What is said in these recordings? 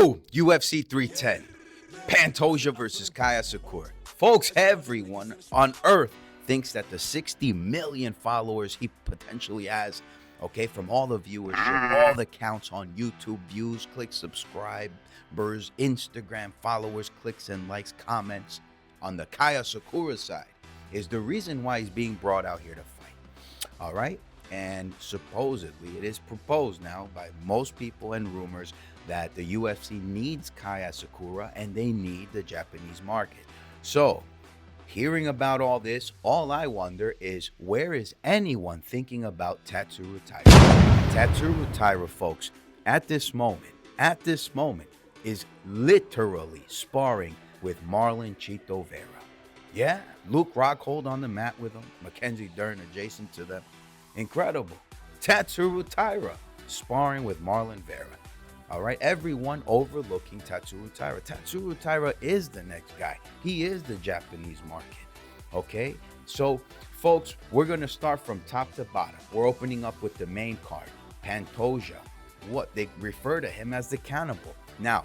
UFC 310, Pantoja versus Asakura. Folks, everyone on earth thinks that the 60 million followers he potentially has, okay, from all the viewership, all the counts on YouTube, views, clicks, subscribers, Instagram followers, clicks and likes, comments on the Asakura side is the reason why he's being brought out here to fight. All right? And supposedly it is proposed now by most people and rumors that the UFC needs Asakura and they need the Japanese market. So, hearing about all this, all I wonder is, where is anyone thinking about Tatsuro Taira? Tatsuro Taira, folks, at this moment, is literally sparring with Marlon Chito Vera. Yeah, Luke Rockhold on the mat with him, Mackenzie Dern adjacent to them. Incredible. Tatsuro Taira sparring with Marlon Vera. All right, everyone overlooking Tatsuro Taira. Tatsuro Taira is the next guy. He is the Japanese market. Okay, so folks, we're going to start from top to bottom. We're opening up with the main card, Pantoja. What they refer to him as the cannibal. Now,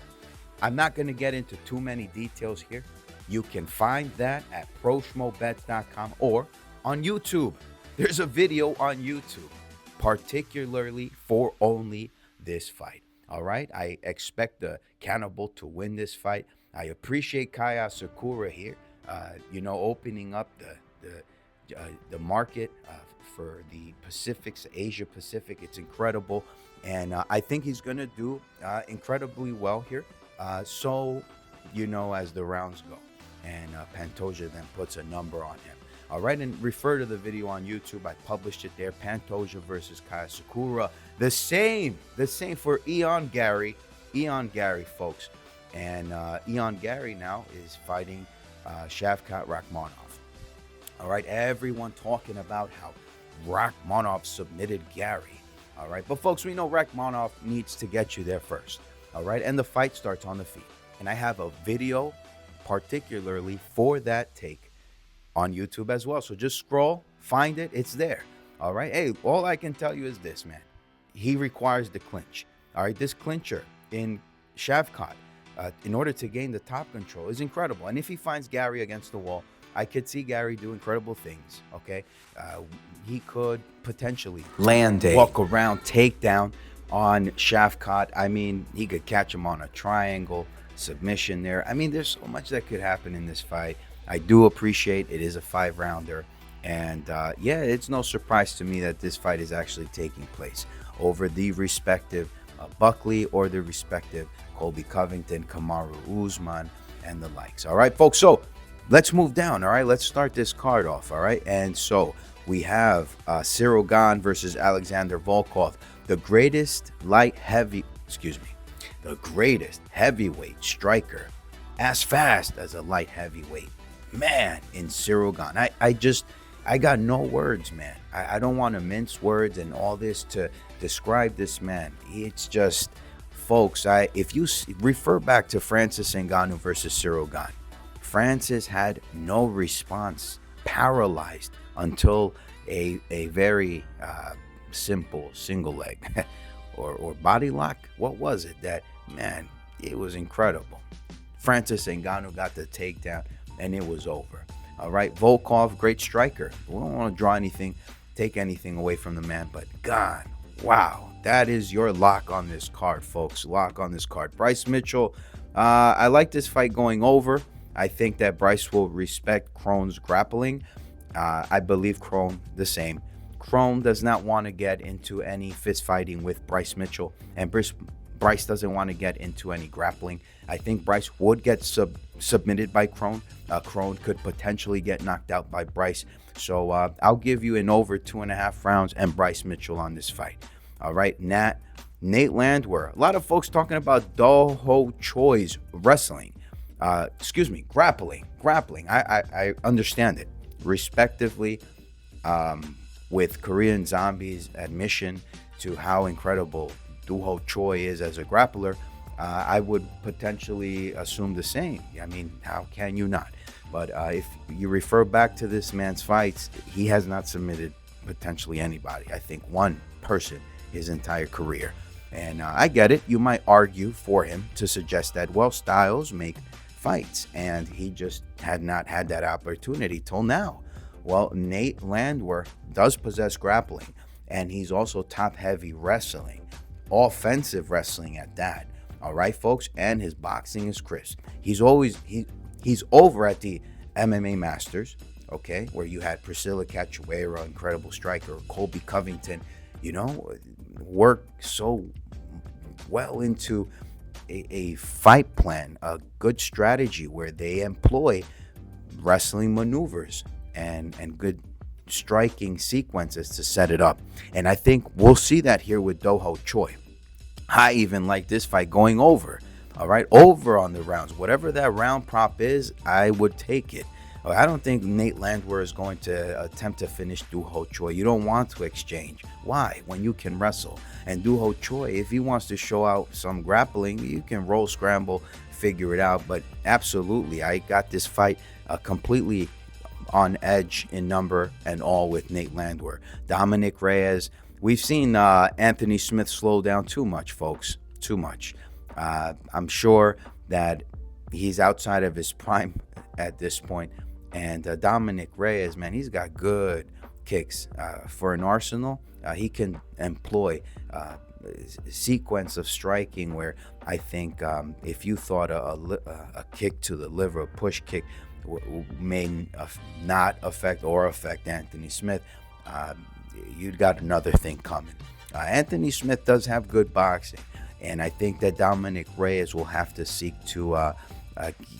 I'm not going to get into too many details here. You can find that at proschmobets.com or on YouTube. There's a video on YouTube, particularly for only this fight. All right, I expect the cannibal to win this fight. I appreciate Asakura here, opening up the market for the Pacifics, Asia Pacific. It's incredible, and I think he's going to do incredibly well here. As the rounds go, and Pantoja then puts a number on him. All right, and refer to the video on YouTube. I published it there. Pantoja versus Asakura. The same for Ian Gary, folks. And Ian Gary now is fighting Shavkat Rakhmonov. All right, everyone talking about how Rakhmonov submitted Gary. All right, but folks, we know Rakhmonov needs to get you there first. All right, and the fight starts on the feet. And I have a video particularly for that take on YouTube as well. So just scroll, find it, it's there. All right. Hey, all I can tell you is this, man. He requires the clinch. All right. This clincher in Shavkat, in order to gain the top control, is incredible. And if he finds Gary against the wall, I could see Gary do incredible things. Okay. He could potentially land a walk around takedown on Shavkat. I mean, he could catch him on a triangle submission there. I mean, there's so much that could happen in this fight. I do appreciate it is a 5-rounder, and it's no surprise to me that this fight is actually taking place over the respective Buckley or the respective Colby Covington, Kamaru Usman, and the likes. All right, folks, so let's move down. All right, let's start this card off. All right, and so we have Gane versus Alexander Volkov, the greatest heavyweight striker, as fast as a light heavyweight. Man, in Gane. I got no words, man. I don't want to mince words and all this to describe this man. It's just, folks, if you refer back to Francis Ngannou versus Gane, Francis had no response, paralyzed until a very simple single leg or body lock. What was it? That, man, it was incredible. Francis Ngannou got the takedown, and it was over. All right, Volkov, great striker. We don't want to take anything away from the man, but Gane, wow, that is your lock on this card, folks. Lock on this card. Bryce Mitchell, I like this fight going over. I think that Bryce will respect Krone's grappling. I believe Krone the same. Krone does not want to get into any fist fighting with Bryce Mitchell, and Bryce doesn't want to get into any grappling. I think Bryce would get submitted by Krone. Krone could potentially get knocked out by Bryce. So I'll give you an over 2.5 rounds and Bryce Mitchell on this fight. All right, Nate Landwehr. A lot of folks talking about Do-Ho Choi's grappling. I understand it. Respectively, with Korean Zombie's admission to how incredible Do-Ho Choi is as a grappler, I would potentially assume the same. I mean, how can you not? But if you refer back to this man's fights, he has not submitted potentially anybody. I think one person his entire career. And I get it. You might argue for him to suggest that, well, styles make fights, and he just had not had that opportunity till now. Well, Nate Landwehr does possess grappling, and he's also top-heavy wrestling, offensive wrestling at that. All right, folks, and his boxing is crisp. He's over at the MMA Masters, okay, where you had Priscilla Cachoeira, incredible striker, Colby Covington, work so well into a fight plan, a good strategy where they employ wrestling maneuvers and good striking sequences to set it up. And I think we'll see that here with Do-Ho Choi. I even like this fight going over. All right, over on the rounds. Whatever that round prop is, I would take it. I don't think Nate Landwehr is going to attempt to finish Do-Ho Choi. You don't want to exchange. Why? When you can wrestle. And Do-Ho Choi, if he wants to show out some grappling, you can roll, scramble, figure it out. But absolutely, I got this fight completely on edge in number and all with Nate Landwehr. Dominic Reyes, we've seen Anthony Smith slow down too much, folks. Too much. I'm sure that he's outside of his prime at this point. And Dominic Reyes, man, he's got good kicks for an arsenal. He can employ a sequence of striking where I think if you thought a kick to the liver, a push kick, may not affect or affect Anthony Smith, you'd got another thing coming. Anthony Smith does have good boxing, and I think that Dominic Reyes will have to seek to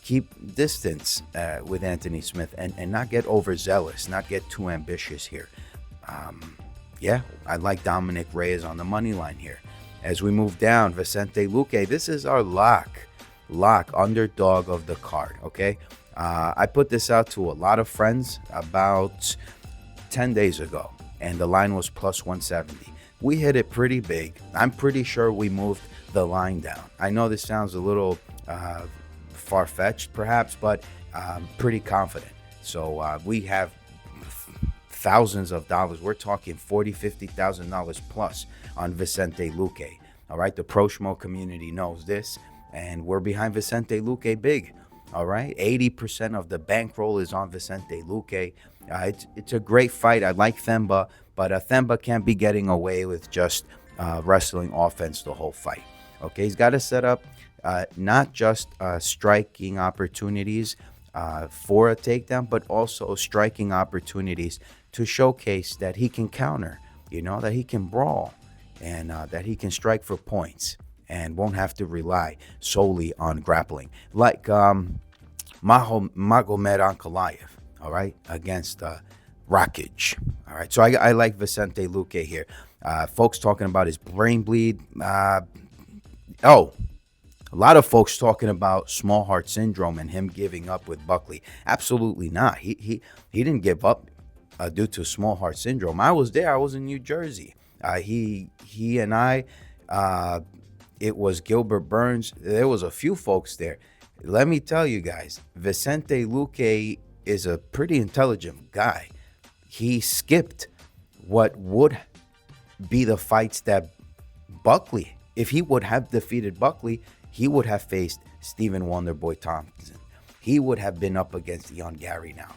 keep distance with Anthony Smith and not get overzealous, not get too ambitious here. Yeah, I like Dominic Reyes on the money line here. As we move down, Vicente Luque, this is our lock underdog of the card, okay? I put this out to a lot of friends about 10 days ago, and the line was plus 170. We hit it pretty big. I'm pretty sure we moved the line down. I know this sounds a little far-fetched perhaps, but pretty confident. So we have thousands of dollars. We're talking $40,000, $50,000 plus on Vicente Luque. All right, the Pro Schmo community knows this, and we're behind Vicente Luque big. All right, 80% of the bankroll is on Vicente Luque. It's a great fight. I like Themba, but Themba can't be getting away with just wrestling offense the whole fight. Okay, he's got to set up not just striking opportunities for a takedown, but also striking opportunities to showcase that he can counter, that he can brawl, and that he can strike for points and won't have to rely solely on grappling. Like Magomed Ankalaev, all right, against Rakic. All right, so I like Vicente Luque here. Folks talking about his brain bleed. A lot of folks talking about small heart syndrome and him giving up with Buckley. Absolutely not. He didn't give up due to small heart syndrome. I was there. I was in New Jersey. He and I, it was Gilbert Burns. There was a few folks there. Let me tell you guys, Vicente Luque is a pretty intelligent guy. He skipped what would be the fights that Buckley, if he would have defeated Buckley, he would have faced Stephen Wonderboy Thompson. He would have been up against Ian Gary now.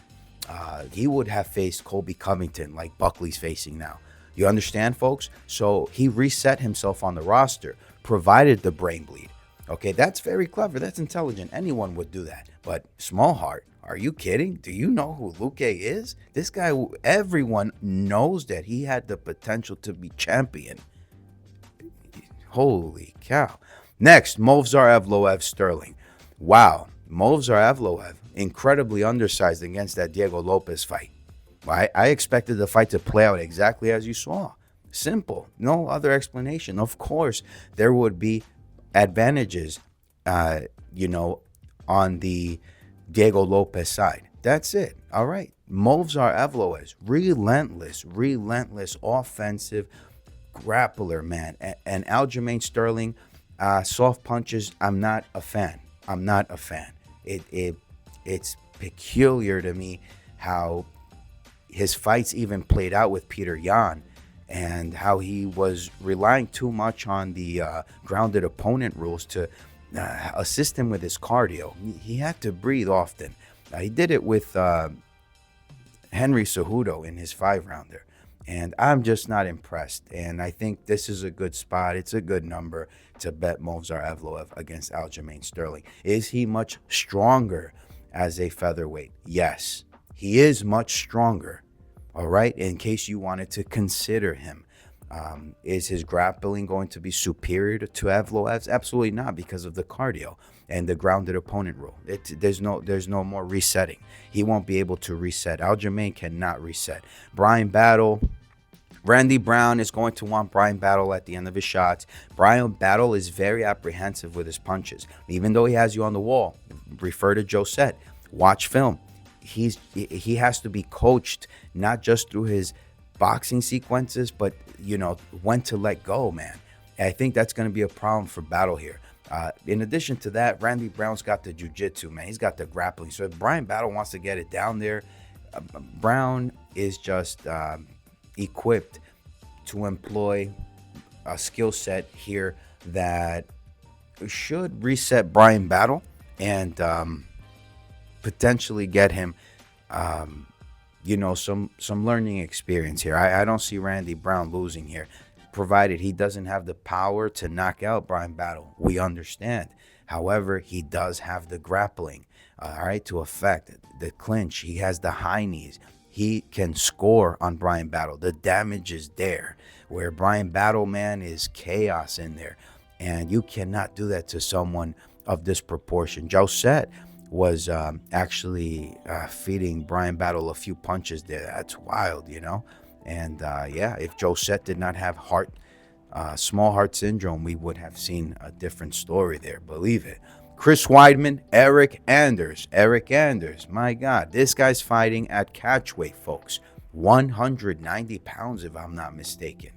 He would have faced Colby Covington like Buckley's facing now. You understand, folks? So he reset himself on the roster, provided the brain bleed. Okay, that's very clever. That's intelligent. Anyone would do that. But small heart, are you kidding? Do you know who Luque is? This guy, everyone knows that he had the potential to be champion. Holy cow. Next, Movsar Evloev Sterling. Wow, Movsar Evloev, incredibly undersized against that Diego Lopez fight. I expected the fight to play out exactly as you saw. Simple, no other explanation. Of course, there would be advantages, on the Diego Lopez side. That's it. All right. Movsar Evloev, relentless offensive grappler, man. And Aljamain Sterling, soft punches, I'm not a fan. It's peculiar to me how his fights even played out with Peter Yan, and how he was relying too much on the grounded opponent rules to assist him with his cardio. He had to breathe often. He did it with Henry Cejudo in his 5-rounder. And I'm just not impressed. And I think this is a good spot. It's a good number to bet Movsar Evloev against Aljamain Sterling. Is he much stronger as a featherweight? Yes, he is much stronger. All right, in case you wanted to consider him. Is his grappling going to be superior to Evloev's? Absolutely not, because of the cardio and the grounded opponent rule. There's no more resetting. He won't be able to reset. Aljamain cannot reset. Bryan Battle. Randy Brown is going to want Bryan Battle at the end of his shots. Bryan Battle is very apprehensive with his punches. Even though he has you on the wall, refer to Josette. Watch film. He has to be coached not just through his boxing sequences, but when to let go, man. And I think that's going to be a problem for Battle here. In addition to that, Randy Brown's got the jiu-jitsu, man. He's got the grappling. So if Bryan Battle wants to get it down there, Brown is just equipped to employ a skill set here that should reset Bryan Battle and potentially get him some learning experience here. I don't see Randy Brown losing here, provided he doesn't have the power to knock out Bryan Battle. We understand. However, he does have the grappling, all right, to affect the clinch. He has the high knees. He can score on Bryan Battle. The damage is there. Where Bryan Battle, man, is chaos in there. And you cannot do that to someone of this proportion. Josette was actually feeding Bryan Battle a few punches there. That's wild, And if Josette did not have small heart syndrome, we would have seen a different story there. Believe it. Chris Weidman, Eric Anders. Eric Anders, my God, this guy's fighting at catchweight, folks. 190 pounds, if I'm not mistaken.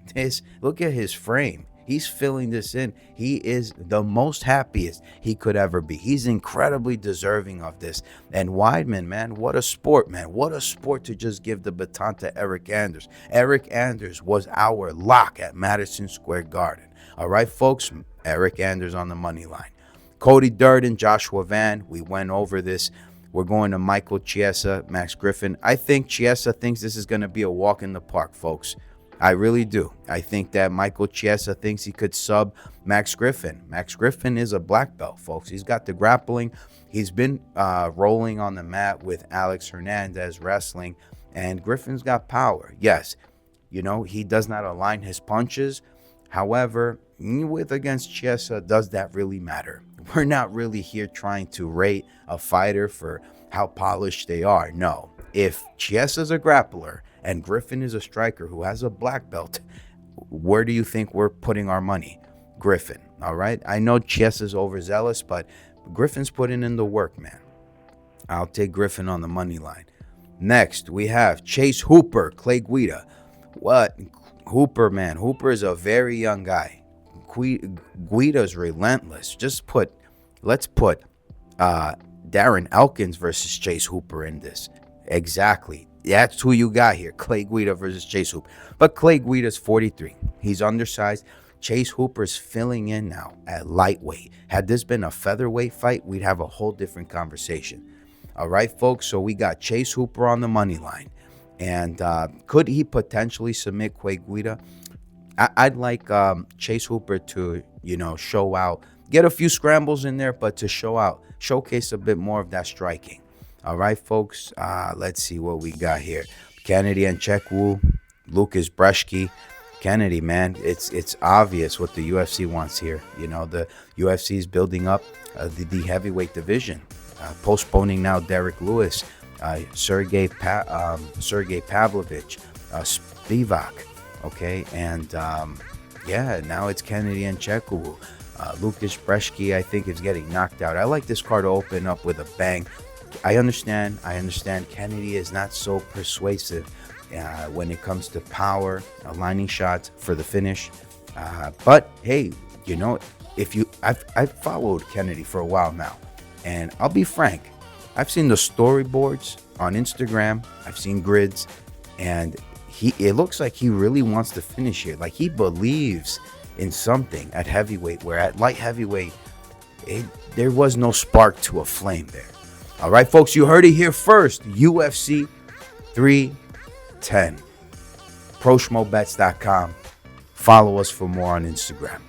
Look at his frame. He's filling this in. He is the most happiest he could ever be. He's incredibly deserving of this. And Weidman, man, what a sport, man. What a sport to just give the baton to Eric Anders. Eric Anders was our lock at Madison Square Garden. All right, folks, Eric Anders on the money line. Cody Durden, Joshua Van, we went over this. We're going to Michael Chiesa, Max Griffin. I think Chiesa thinks this is going to be a walk in the park, folks. I really do. I think that Michael Chiesa thinks he could sub Max Griffin. Max Griffin is a black belt, folks. He's got the grappling. He's been rolling on the mat with Alex Hernandez wrestling, and Griffin's got power. Yes, he does not align his punches. However, against Chiesa, does that really matter? We're not really here trying to rate a fighter for how polished they are. No. If Chiesa's a grappler and Griffin is a striker who has a black belt, where do you think we're putting our money? Griffin, all right? I know Chiesa's overzealous, but Griffin's putting in the work, man. I'll take Griffin on the money line. Next, we have Chase Hooper, Clay Guida. What? Hooper, man. Hooper is a very young guy. Guida's relentless. Let's put Darren Elkins versus Chase Hooper in this. Exactly. That's who you got here. Clay Guida versus Chase Hooper. But Clay Guida's 43. He's undersized. Chase Hooper's filling in now at lightweight. Had this been a featherweight fight, we'd have a whole different conversation. All right, folks. So we got Chase Hooper on the money line. And could he potentially submit Clay Guida? I'd like Chase Hooper to, show out, get a few scrambles in there, but to showcase a bit more of that striking. All right, folks, let's see what we got here. Kennedy and Chekwu, Lucas Brzeski. Kennedy, man, it's obvious what the UFC wants here. The UFC is building up the heavyweight division, postponing now Derek Lewis, Sergey Pavlovich, Spivak. Okay, and now it's Kennedy and Chekwu. Lucas Brzeski, I think, is getting knocked out. I like this card to open up with a bang. I understand Kennedy is not so persuasive when it comes to power, aligning shots for the finish. But hey, I've followed Kennedy for a while now, and I'll be frank, I've seen the storyboards on Instagram. I've seen grids, and it looks like he really wants to finish here. Like he believes in something at heavyweight, where at light heavyweight, there was no spark to a flame there. All right, folks, you heard it here first. UFC 310. ProSchmoBets.com. Follow us for more on Instagram.